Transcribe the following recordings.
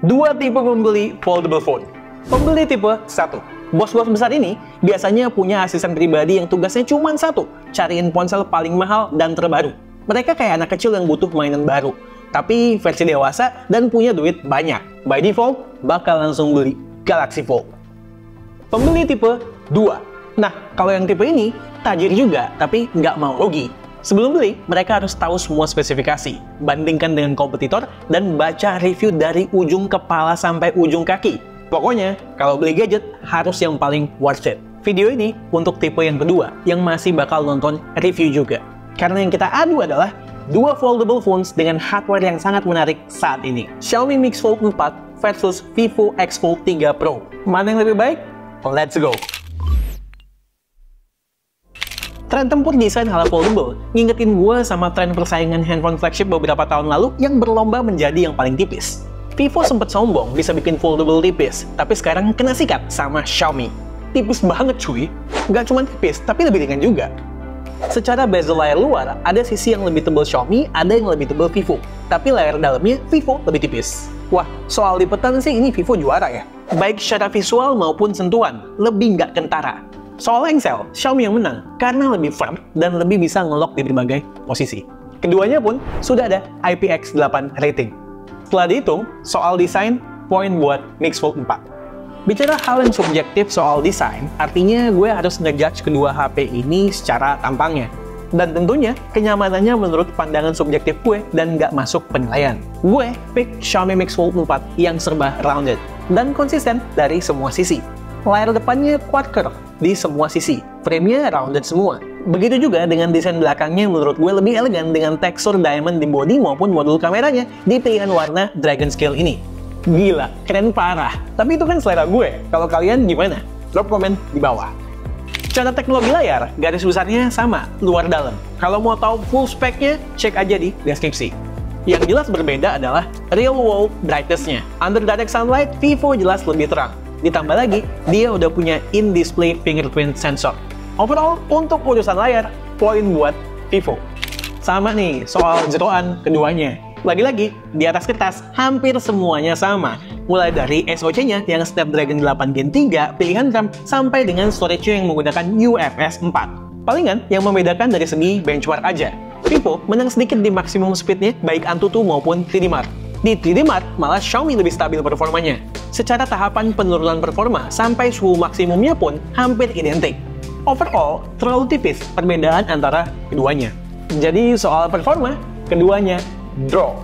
Dua tipe pembeli foldable phone. Pembeli tipe 1. Bos-bos besar ini biasanya punya asisten pribadi yang tugasnya cuma satu, cariin ponsel paling mahal dan terbaru. Mereka kayak anak kecil yang butuh mainan baru, tapi versi dewasa dan punya duit banyak. By default, bakal langsung beli Galaxy Fold. Pembeli tipe 2. Nah, kalau yang tipe ini, tajir juga, tapi nggak mau rugi. Sebelum beli, mereka harus tahu semua spesifikasi, bandingkan dengan kompetitor, dan baca review dari ujung kepala sampai ujung kaki. Pokoknya, kalau beli gadget, harus yang paling worth it. Video ini untuk tipe yang kedua, yang masih bakal nonton review juga. Karena yang kita adu adalah dua foldable phones dengan hardware yang sangat menarik saat ini. Xiaomi Mix Fold 4 versus Vivo X Fold 3 Pro. Mana yang lebih baik? Let's go! Tren tempur desain ala foldable ngingetin gue sama tren persaingan handphone flagship beberapa tahun lalu yang berlomba menjadi yang paling tipis. Vivo sempet sombong bisa bikin foldable tipis, tapi sekarang kena sikat sama Xiaomi. Tipis banget cuy, nggak cuma tipis, tapi lebih ringan juga. Secara bezel layar luar, ada sisi yang lebih tebal Xiaomi, ada yang lebih tebal Vivo. Tapi layar dalamnya Vivo lebih tipis. Wah, soal lipetan sih ini Vivo juara ya. Baik secara visual maupun sentuhan, lebih nggak kentara. Soal engsel, Xiaomi yang menang karena lebih firm dan lebih bisa nge-lock di berbagai posisi. Keduanya pun sudah ada IPX8 rating. Setelah dihitung, soal desain, poin buat Mix Fold 4. Bicara hal yang subjektif soal desain, artinya gue harus ngejudge kedua HP ini secara tampangnya. Dan tentunya, kenyamanannya menurut pandangan subjektif gue dan nggak masuk penilaian. Gue pick Xiaomi Mix Fold 4 yang serba rounded dan konsisten dari semua sisi. Layar depannya quad curve di semua sisi, frame-nya rounded semua. Begitu juga dengan desain belakangnya yang menurut gue lebih elegan dengan tekstur diamond di body maupun modul kameranya di pilihan warna Dragon Scale ini. Gila, keren parah. Tapi itu kan selera gue. Kalau kalian gimana? Drop komen di bawah. Cara teknologi layar, garis besarnya sama, luar dalam. Kalau mau tahu full spec-nya, cek aja di deskripsi. Yang jelas berbeda adalah real world brightness-nya. Under direct sunlight, Vivo jelas lebih terang. Ditambah lagi, dia udah punya in-display fingerprint sensor. Overall, untuk urusan layar, poin buat Vivo. Sama nih, soal jeroan keduanya. Lagi-lagi, di atas kertas, hampir semuanya sama. Mulai dari SoC-nya yang Snapdragon 8 Gen 3, pilihan RAM, sampai dengan storage-nya yang menggunakan UFS 4. Palingan, yang membedakan dari segi benchmark aja. Vivo menang sedikit di maksimum speed-nya, baik Antutu maupun 3D Mark. Di 3D Mark, malah Xiaomi lebih stabil performanya. Secara tahapan penurunan performa sampai suhu maksimumnya pun hampir identik. Overall, terlalu tipis perbedaan antara keduanya. Jadi soal performa, keduanya draw.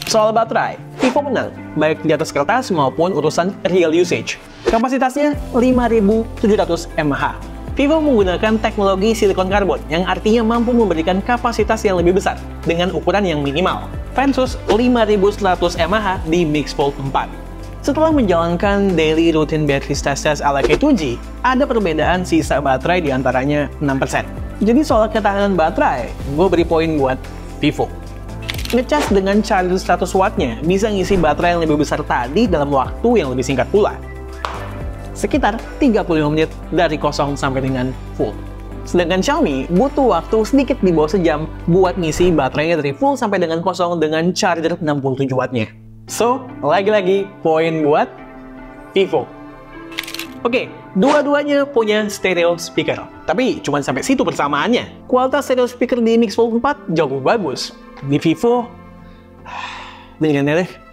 Soal baterai, Vivo menang, baik di atas kertas maupun urusan real usage. Kapasitasnya 5700 mAh. Vivo menggunakan teknologi silikon karbon yang artinya mampu memberikan kapasitas yang lebih besar dengan ukuran yang minimal versus 5100 mAh di Mix Fold 4. Setelah menjalankan daily routine battery test ala K2G, ada perbedaan sisa baterai di antaranya 6%. Jadi soal ketahanan baterai, gue beri poin buat Vivo. Ngecas dengan charger 100 wattnya bisa ngisi baterai yang lebih besar tadi dalam waktu yang lebih singkat pula. Sekitar 35 menit dari kosong sampai dengan full. Sedangkan Xiaomi butuh waktu sedikit di bawah sejam buat ngisi baterainya dari full sampai dengan kosong dengan charger 67 wattnya. So, lagi-lagi poin buat Vivo. Oke, dua-duanya punya stereo speaker. Tapi cuma sampai situ persamaannya. Kualitas stereo speaker di Mix Fold 4 jauh lebih bagus. Di Vivo, dengan deh.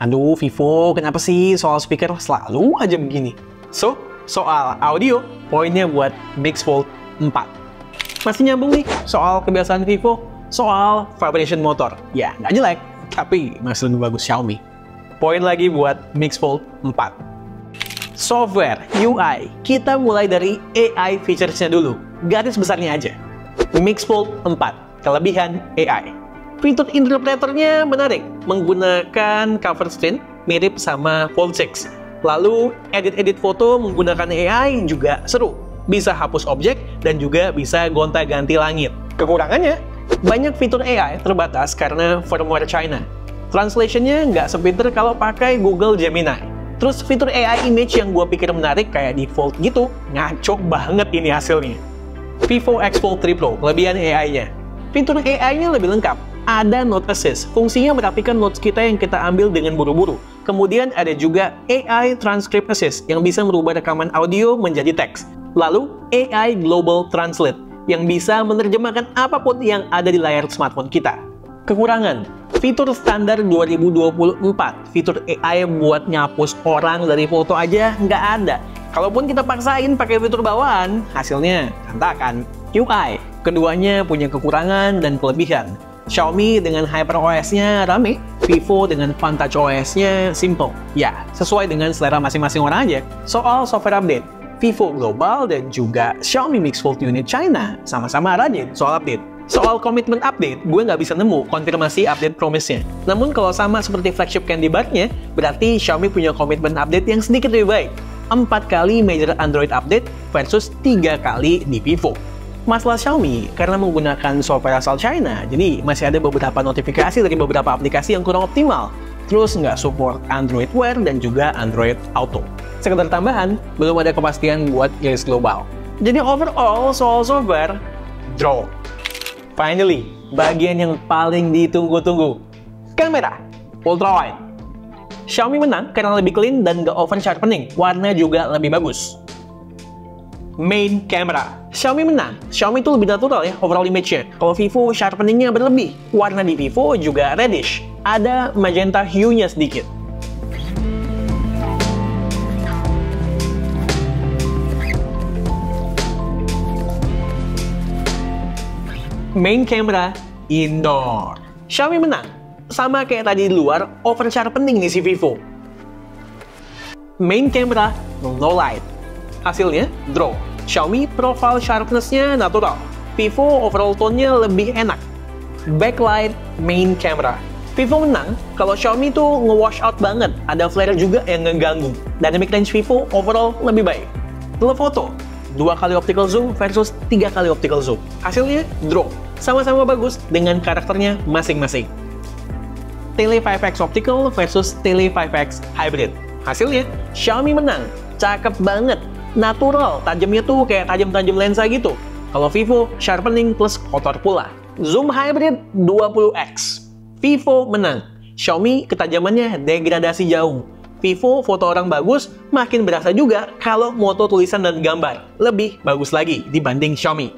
Aduh, Vivo, kenapa sih soal speaker selalu aja begini? So, soal audio, poinnya buat Mix Fold 4. Masih nyambung nih, soal kebiasaan Vivo, soal vibration motor. Ya, nggak jelek, tapi masih lebih bagus Xiaomi. Poin lagi buat Mix Fold 4. Software, UI, kita mulai dari AI features-nya dulu. Garis besarnya aja. Mix Fold 4, kelebihan AI. Fitur interpreternya menarik, menggunakan cover screen mirip sama Fold 6. Lalu, edit-edit foto menggunakan AI juga seru. Bisa hapus objek dan juga bisa gonta-ganti langit. Kekurangannya, banyak fitur AI terbatas karena firmware China. Translationnya nggak sepinter kalau pakai Google Gemini. Terus fitur AI image yang gue pikir menarik kayak default gitu, ngaco banget ini hasilnya. Vivo X Fold 3 Pro, kelebihan AI-nya. Fitur AI-nya lebih lengkap. Ada Note Assist, fungsinya merapikan notes kita yang kita ambil dengan buru-buru. Kemudian ada juga AI Transcript Assist yang bisa merubah rekaman audio menjadi teks. Lalu AI Global Translate yang bisa menerjemahkan apapun yang ada di layar smartphone kita. Kekurangan, fitur standar 2024, fitur AI buat nyapus orang dari foto aja nggak ada. Kalaupun kita paksain pakai fitur bawaan, hasilnya berantakan. UI, keduanya punya kekurangan dan kelebihan. Xiaomi dengan HyperOS-nya rame, Vivo dengan VantageOS-nya simple. Ya, sesuai dengan selera masing-masing orang aja. Soal software update, Vivo global dan juga Xiaomi Mix Fold Unit China sama-sama rajin soal update. Soal komitmen update, gue nggak bisa nemu konfirmasi update promise-nya. Namun kalau sama seperti flagship Candy Bar-nya, berarti Xiaomi punya komitmen update yang sedikit lebih baik. 4 kali major Android update versus 3 kali di Vivo. Masalah Xiaomi, karena menggunakan software asal China, jadi masih ada beberapa notifikasi dari beberapa aplikasi yang kurang optimal. Terus nggak support Android Wear dan juga Android Auto. Sekedar tambahan, belum ada kepastian buat rilis global. Jadi overall, soal software, draw. Finally, bagian yang paling ditunggu-tunggu. Kamera, ultrawide. Xiaomi menang karena lebih clean dan nggak over sharpening, warna juga lebih bagus. Main camera, Xiaomi menang. Xiaomi itu lebih natural ya overall image-nya. Kalau Vivo sharpeningnya berlebih. Warna di Vivo juga reddish. Ada magenta hue-nya sedikit. Main camera indoor. Xiaomi menang. Sama kayak tadi di luar, over sharpening nih si Vivo. Main camera low light. Hasilnya draw. Xiaomi profile sharpness-nya natural. Vivo overall tone-nya lebih enak. Backlight main camera. Vivo menang kalau Xiaomi tuh nge-wash out banget. Ada flare juga yang ngeganggu. Dynamic range Vivo overall lebih baik. Telefoto, 2 kali optical zoom versus 3 kali optical zoom. Hasilnya draw. Sama-sama bagus dengan karakternya masing-masing. Tele 5X optical versus Tele 5X hybrid. Hasilnya Xiaomi menang. Cakep banget. Natural, tajamnya tuh kayak tajam-tajam lensa gitu. Kalau Vivo, sharpening plus kotor pula. Zoom hybrid 20x. Vivo menang. Xiaomi ketajamannya degradasi jauh. Vivo foto orang bagus, makin berasa juga kalau moto tulisan dan gambar. Lebih bagus lagi dibanding Xiaomi.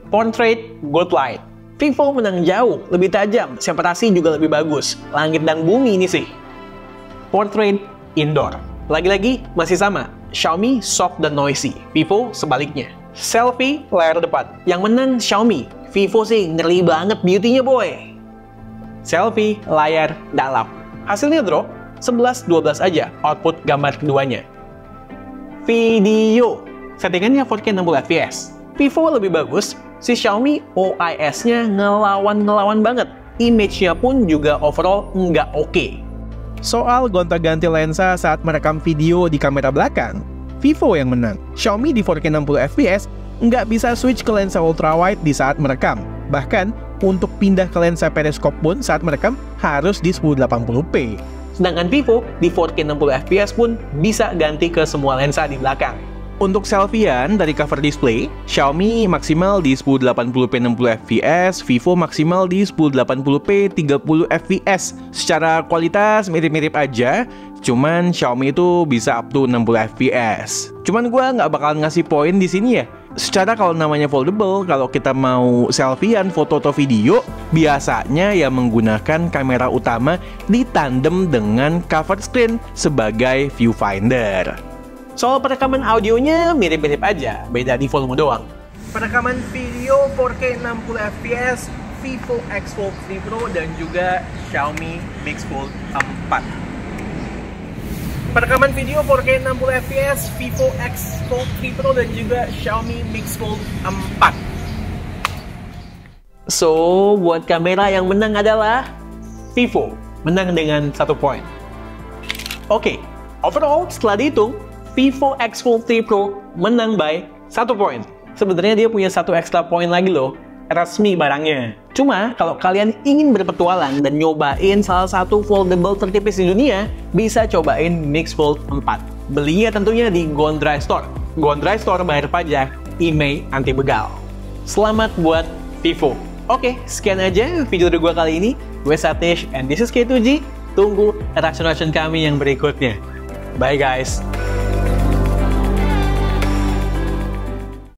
Portrait good light. Vivo menang jauh, lebih tajam, separasi juga lebih bagus. Langit dan bumi ini sih. Portrait indoor. Lagi-lagi masih sama. Xiaomi soft dan noisy, Vivo sebaliknya. Selfie layar depan, yang menang Xiaomi. Vivo sih ngeri banget beauty-nya boy. Selfie layar dalam. Hasilnya draw, 11-12 aja output gambar keduanya. Video, settingannya 4K 60fps. Vivo lebih bagus, si Xiaomi OIS-nya ngelawan banget. Image-nya pun juga overall nggak oke. Soal gonta-ganti lensa saat merekam video di kamera belakang, Vivo yang menang. Xiaomi di 4K 60fps nggak bisa switch ke lensa ultrawide di saat merekam. Bahkan, untuk pindah ke lensa periskop pun saat merekam harus di 1080p. Sedangkan Vivo di 4K 60fps pun bisa ganti ke semua lensa di belakang. Untuk selfiean dari cover display, Xiaomi maksimal di 1080p 60fps, Vivo maksimal di 1080p 30fps. Secara kualitas mirip-mirip aja, cuman Xiaomi itu bisa up to 60fps. Cuman gue nggak bakalan ngasih poin di sini ya. Secara kalau namanya foldable, kalau kita mau selfiean, foto atau video, biasanya ya menggunakan kamera utama ditandem dengan cover screen sebagai viewfinder. Soal perekaman audionya mirip-mirip aja, beda di volume doang. Perekaman video 4K 60fps, Vivo X Fold 3 Pro dan juga Xiaomi Mix Fold 4. Perekaman video 4K 60fps, Vivo X Fold 3 Pro dan juga Xiaomi Mix Fold 4. So, buat kamera yang menang adalah Vivo, menang dengan 1 poin. Oke, overall setelah dihitung, Vivo X Fold 3 Pro menang by 1 poin. Sebenarnya dia punya 1 extra poin lagi loh. resmi barangnya. Cuma, kalau kalian ingin berpetualang dan nyobain salah satu foldable tertipis di dunia, bisa cobain Mixfold 4. Belinya tentunya di Gondry Store. Gondry Store bayar pajak, IMEI anti begal. Selamat buat Vivo. Oke, sekian aja video dari gue kali ini. Gue Satish, and this is K2G. Tunggu reaction kami yang berikutnya. Bye guys!